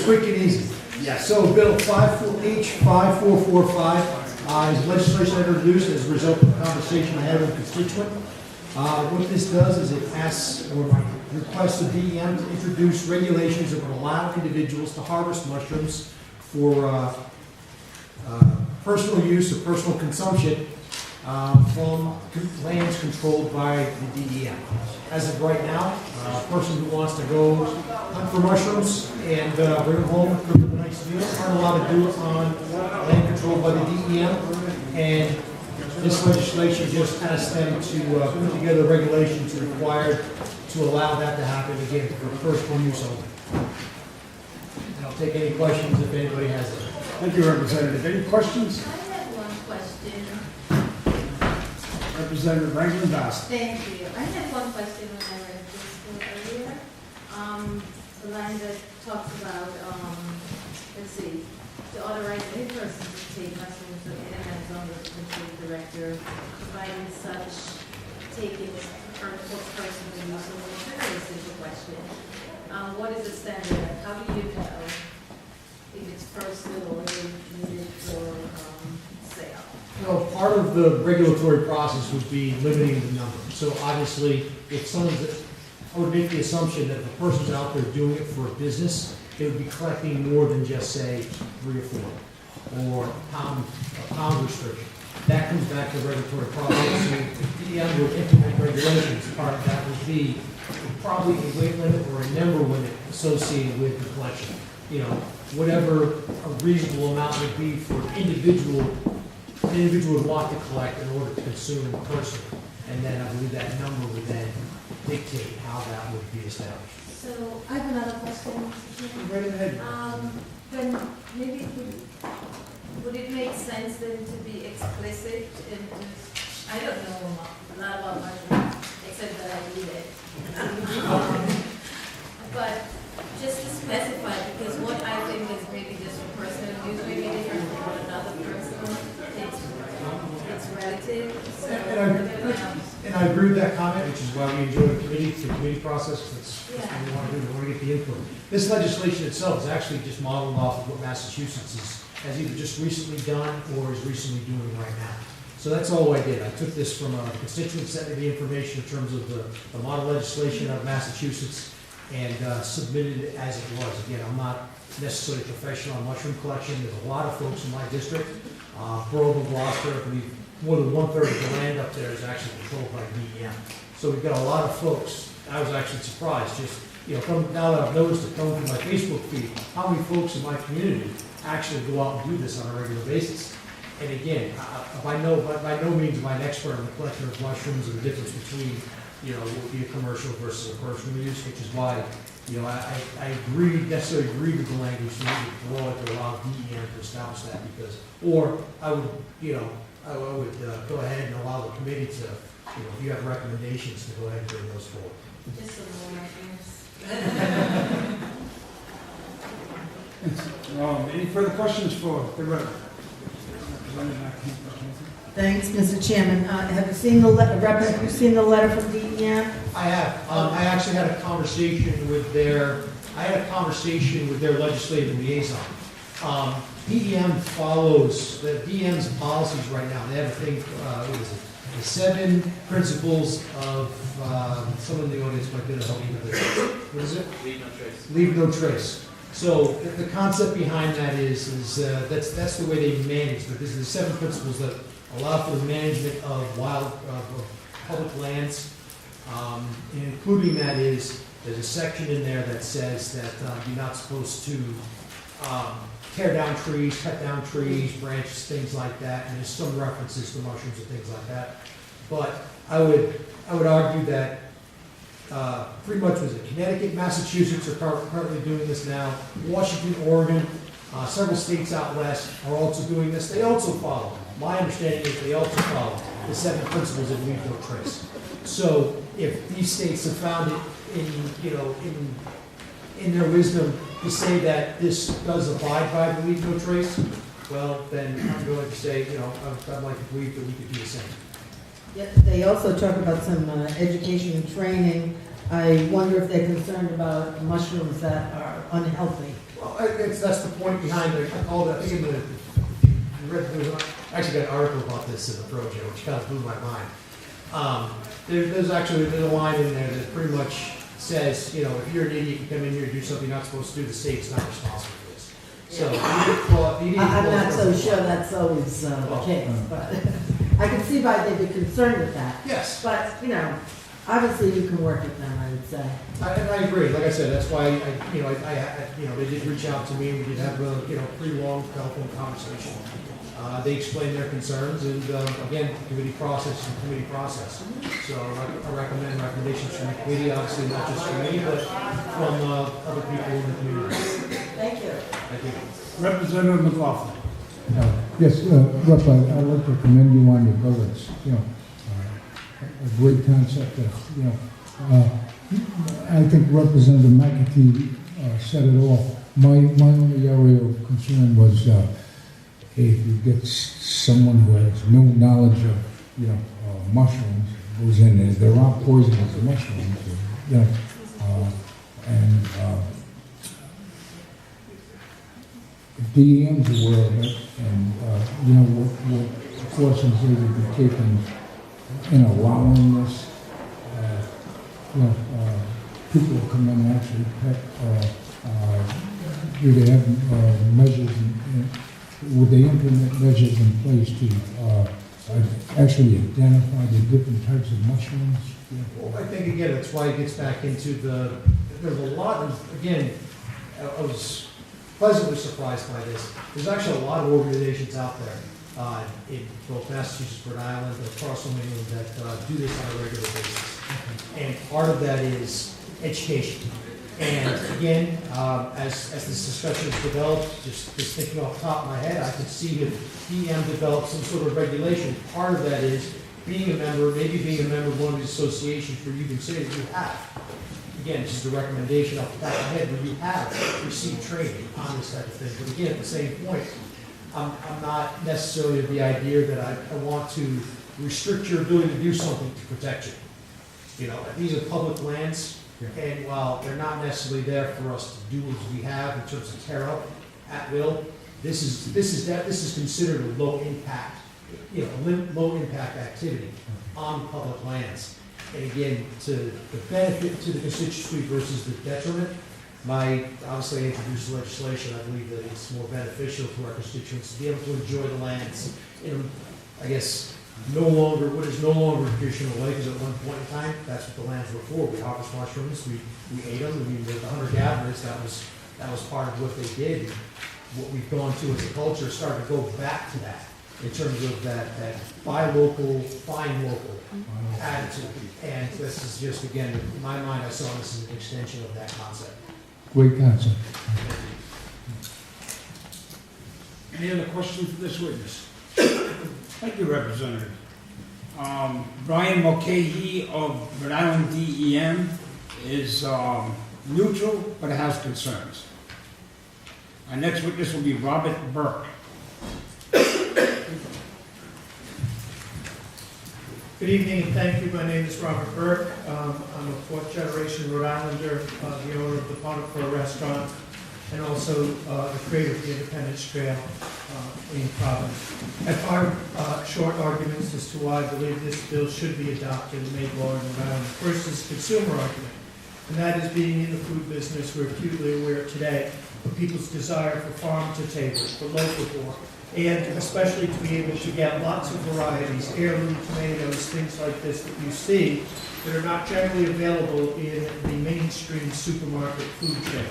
quick and easy. Yeah, so Bill H5445 is legislation I introduced as a result of a conversation I had with a constituent. What this does is it asks or requests the DEM to introduce regulations that would allow individuals to harvest mushrooms for personal use or personal consumption from lands controlled by the DEM. As of right now, a person who wants to go hunt for mushrooms and bring them home for a nice meal aren't allowed to do it on land controlled by the DEM. And this legislation just asks them to put together regulations required to allow that to happen again for personal use only. And I'll take any questions if anybody has them. Thank you, Representative. Any questions? I have one question. Representative Rankin Bass. Thank you. I had one question when I read this earlier. The line that talks about, let's see, to authorize any person to take mushrooms from any hands-on with the control director, providing such taking for personal use. So it's a very simple question. What is the standard? How do you know if it's personal or if it's needed for sale? Well, part of the regulatory process would be limiting the number. So obviously, if someone's, I would make the assumption that if a person's out there doing it for a business, they would be collecting more than just say 3 or 4, or a pound restriction. That comes back to the regulatory process. So if DEM would implement regulations, part of that would be probably a weight limit or a number limit associated with the collection. You know, whatever a reasonable amount would be for an individual would want to collect in order to consume personally. And then I believe that number would then dictate how that would be established. So I have another question. Right ahead. Then maybe would it make sense then to be explicit in, I don't know a lot about mushrooms, except that I eat it. But just to specify, because what I think is maybe just for personal use, maybe different from what another person, it's relative. So, And I agree with that comment, which is why we enjoy the committee process, because that's what we want to do, we want to get the input. This legislation itself is actually just modeled off of what Massachusetts has either just recently done or is recently doing right now. So that's all I did. I took this from a constituent, sent me the information in terms of the model legislation of Massachusetts and submitted it as it was. Again, I'm not necessarily a professional on mushroom collection. There's a lot of folks in my district, Borough of Gloucester, I believe more than 1/3 of the land up there is actually controlled by DEM. So we've got a lot of folks. I was actually surprised, just now that I've noticed it coming to my Facebook feed, how many folks in my community actually go out and do this on a regular basis. And again, by no means am I an expert on the collection of mushrooms and the difference between what would be a commercial versus a personal use, which is why I necessarily agree with the language to make it broad to allow DEM to establish that, because, or I would go ahead and allow the committee to, if you have recommendations, to go ahead and bring those forward. just some more mushrooms. Any further questions for the Representative? Thanks, Mr. Chairman. Have you seen the letter? Have you seen the letter from DEM? I have. I actually had a conversation with their legislative liaison. DEM follows the DEM's policies right now. They have a thing. What is it? The 7 principles of someone in the audience might be able to help me with this. What is it? Leave no trace. Leave no trace. So the concept behind that is that's the way they manage. But these are the 7 principles that allow for the management of public lands, and including that is there's a section in there that says that you're not supposed to tear down trees, cut down trees, branches, things like that. And there's some references to mushrooms and things like that. But I would argue that pretty much was it Connecticut, Massachusetts are currently doing this now. Washington, Oregon, several states out west are also doing this. They also follow. My understanding is they also follow the 7 principles of leave no trace. So if these states have found it in their wisdom to say that this does abide by the leave no trace, well, then I'm going to say, I'd like to believe that we could do the same. Yeah, they also talk about some education and training. I wonder if they're concerned about mushrooms that are unhealthy. Well, that's the point behind it. I called it, I think in the, I actually got an article about this in the project, which kind of blew my mind. There's a line in there that pretty much says, you know, if you're an idiot, you come in here and do something you're not supposed to do, the state's not responsible for this. So, I'm not so sure that's always the case, but I can see why they'd be concerned with that. Yes. But, you know, obviously you can work with them, I would say. I agree. Like I said, that's why they did reach out to me. We did have a pretty long telephone conversation. They explained their concerns, and again, committee process and committee process. So I recommend recommendations from the committee, obviously not just from me, but from other people in the community. Thank you. Thank you. Representative McLaughlin. Yes, Rep, I'd like to commend you on your billets. A great concept. I think Representative McAtee said it all. My only area of concern was if you get someone who has no knowledge of mushrooms goes in there, there are poisonous mushrooms. DEM's aware of it, and what precautions they would be taking in allowing this. People come in and actually do they have measures? Would they implement measures in place to actually identify the different types of mushrooms? Well, I think again, that's why it gets back into there's a lot of, again, I was pleasantly surprised by this. There's actually a lot of organizations out there in both Massachusetts, Rhode Island, and across New England that do this on a regular basis. And part of that is education. And again, as this discussion has developed, just thinking off the top of my head, I could see if DM developed some sort of regulation. Part of that is being a member, maybe being a member of one of these associations where you can say that you have. Again, just a recommendation off the top of my head, where you have received training on this type of thing. But again, at the same point, I'm not necessarily of the idea that I want to restrict your ability to do something to protect you. These are public lands. And while they're not necessarily there for us to do as we have in terms of tear up at will, this is considered a low impact activity on public lands. And again, to the benefit to the constituency versus the detriment, obviously I introduced legislation. I believe that it's more beneficial to our constituents to be able to enjoy the lands in, I guess, what is no longer traditional way, because at one point in time, that's what the lands were for. We harvest mushrooms, we ate them, the hunter-gatherers, that was part of what they did. What we've gone to as a culture started to go back to that, in terms of that buy local, find local attitude. And this is just, again, in my mind, I saw this as an extension of that concept. Great concept. Any other questions for this witness? Thank you, Representative. Brian Mulcahy of Rhode Island DEM is neutral, but has concerns. Our next witness will be Robert Burke. Good evening and thank you. My name is Robert Burke. I'm a fourth generation Rhode Islander, the owner of the Potterford restaurant, and also the creator of the Independence Trail in Providence. I have 5 short arguments as to why I believe this bill should be adopted and made law in Rhode Island. First is consumer argument, and that is being in the food business. We're acutely aware today of people's desire for farm to table, for local for, and especially to be able to get lots of varieties, heirloom tomatoes, things like this that you see that are not generally available in the mainstream supermarket food chain.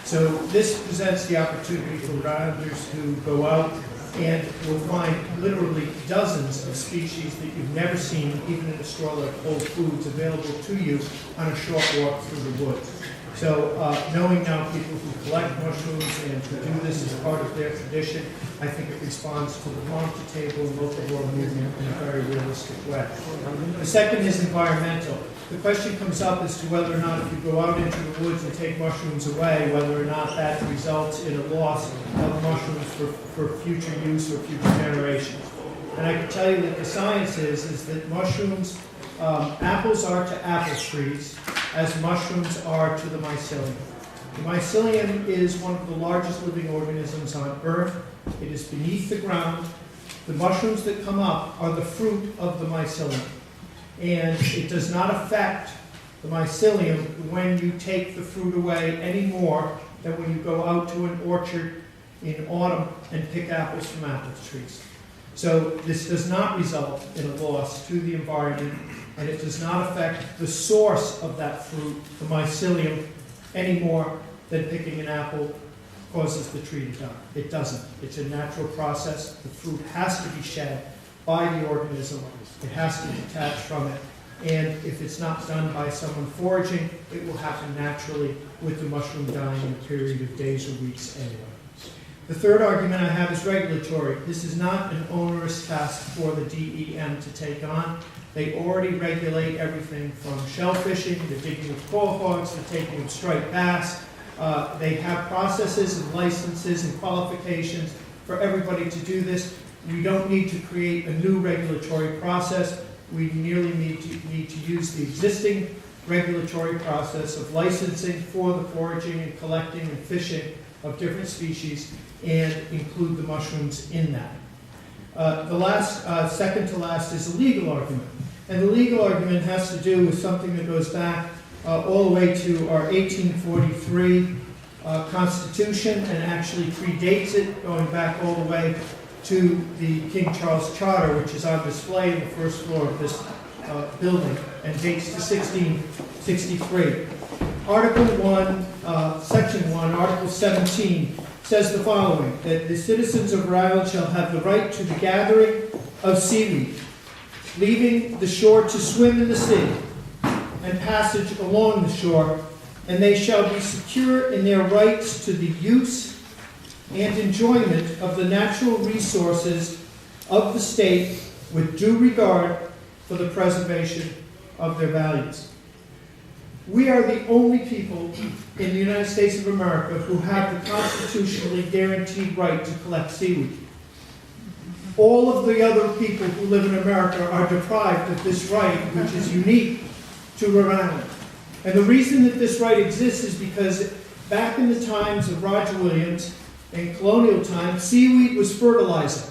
So this presents the opportunity for Rhode Islanders to go out and will find literally dozens of species that you've never seen, even in a store like Whole Foods, available to you on a short walk through the woods. So knowing now people who collect mushrooms and who do this as part of their tradition, I think it responds to the farm to table and local grow movement in a very realistic way. The second is environmental. The question comes up as to whether or not if you go out into the woods and take mushrooms away, whether or not that results in a loss of mushrooms for future use or future generations. And I can tell you that the science is that mushrooms, apples are to apple trees as mushrooms are to the mycelium. The mycelium is one of the largest living organisms on Earth. It is beneath the ground. The mushrooms that come up are the fruit of the mycelium. And it does not affect the mycelium when you take the fruit away any more than when you go out to an orchard in autumn and pick apples from apple trees. So this does not result in a loss to the environment, and it does not affect the source of that fruit, the mycelium, any more than picking an apple causes the tree to die. It doesn't. It's a natural process. The fruit has to be shed by the organism. It has to detach from it. And if it's not done by someone foraging, it will happen naturally with the mushroom dying in a period of days or weeks anyway. The third argument I have is regulatory. This is not an onerous task for the DEM to take on. They already regulate everything from shell fishing, the digging of quahogs, the taking of striped bass. They have processes and licenses and qualifications for everybody to do this. We don't need to create a new regulatory process. We merely need to use the existing regulatory process of licensing for the foraging and collecting and fishing of different species and include the mushrooms in that. The second to last is a legal argument. And the legal argument has to do with something that goes back all the way to our 1843 Constitution and actually predates it, going back all the way to the King Charles Charter, which is on display in the first floor of this building and dates to 1663. Article 1, Section 1, Article 17 says the following, that the citizens of Rhode Island shall have the right to the gathering of seaweed, leaving the shore to swim in the sea, and passage along the shore, and they shall be secure in their rights to the use and enjoyment of the natural resources of the state with due regard for the preservation of their values. We are the only people in the United States of America who have the constitutionally guaranteed right to collect seaweed. All of the other people who live in America are deprived of this right, which is unique to Rhode Island. And the reason that this right exists is because back in the times of Roger Williams, in colonial times, seaweed was fertilizer.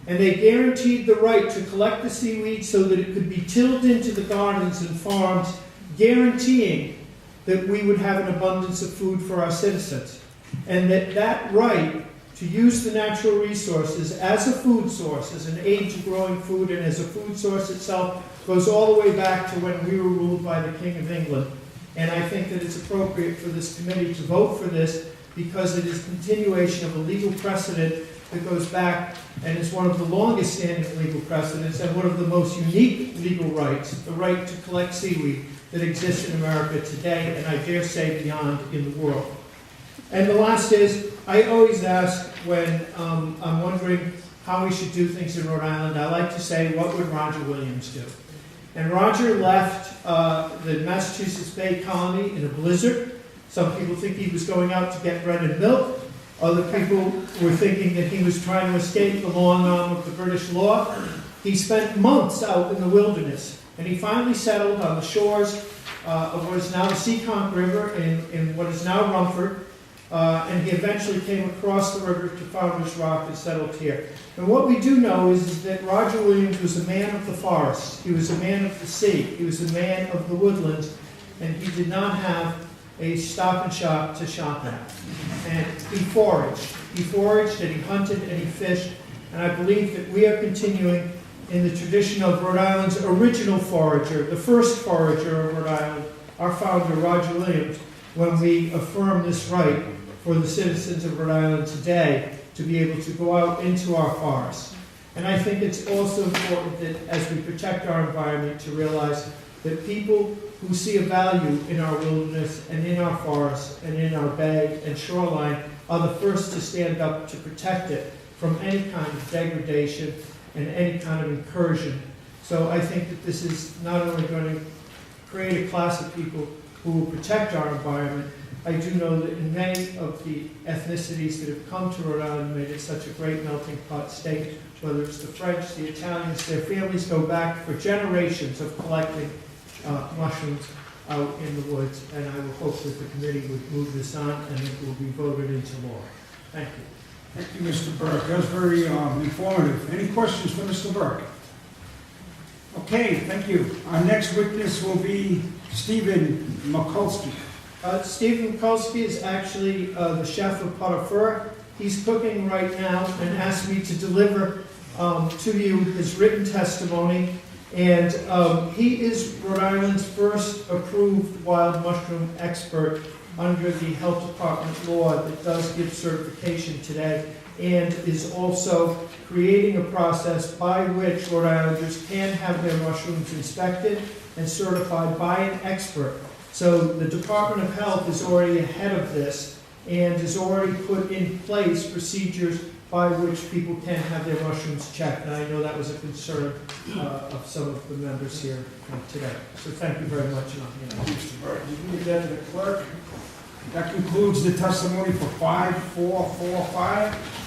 And they guaranteed the right to collect the seaweed so that it could be tilled into the gardens and farms, guaranteeing that we would have an abundance of food for our citizens. And that right to use the natural resources as a food source, as an aid to growing food and as a food source itself, goes all the way back to when we were ruled by the King of England. And I think that it's appropriate for this committee to vote for this because it is continuation of a legal precedent that goes back and is one of the longest standing legal precedents and one of the most unique legal rights, the right to collect seaweed that exists in America today, and I dare say beyond in the world. And the last is, I always ask when I'm wondering how we should do things in Rhode Island, I like to say, what would Roger Williams do? And Roger left the Massachusetts Bay Colony in a blizzard. Some people think he was going out to get bread and milk. Other people were thinking that he was trying to escape the long arm of the British law. He spent months out in the wilderness, and he finally settled on the shores of what is now the Seekonk River in what is now Rumford, and he eventually came across the river to Founder's Rock and settled here. And what we do know is that Roger Williams was a man of the forest. He was a man of the sea. He was a man of the woodlands, and he did not have a stop and shop to shop at. And he foraged. He foraged and he hunted and he fished. And I believe that we are continuing in the tradition of Rhode Island's original forager, the first forager of Rhode Island, our founder, Roger Williams, when we affirm this right for the citizens of Rhode Island today to be able to go out into our forests. And I think it's also important that as we protect our environment to realize that people who see a value in our wilderness and in our forests and in our bay and shoreline are the first to stand up to protect it from any kind of degradation and any kind of incursion. So I think that this is not only going to create a class of people who will protect our environment. I do know that in many of the ethnicities that have come to Rhode Island and made it such a great melting pot state, whether it's the French, the Italians, their families go back for generations of collecting mushrooms out in the woods, and I will hope that the committee would move this on and it will be voted into law. Thank you. Thank you, Mr. Burke. That was very informative. Any questions for Mr. Burke? Okay, thank you. Our next witness will be Stephen Mikulski. Stephen Mikulski is actually the chef of Potafur. He's cooking right now and asked me to deliver to you his written testimony. And he is Rhode Island's first approved wild mushroom expert under the Health Department law that does give certification today, and is also creating a process by which Rhode Islanders can have their mushrooms inspected and certified by an expert. So the Department of Health is already ahead of this and has already put in place procedures by which people can have their mushrooms checked. And I know that was a concern of some of the members here today. So thank you very much. Thank you, Mr. Burke. You can give that to the clerk. That concludes the testimony for 5445.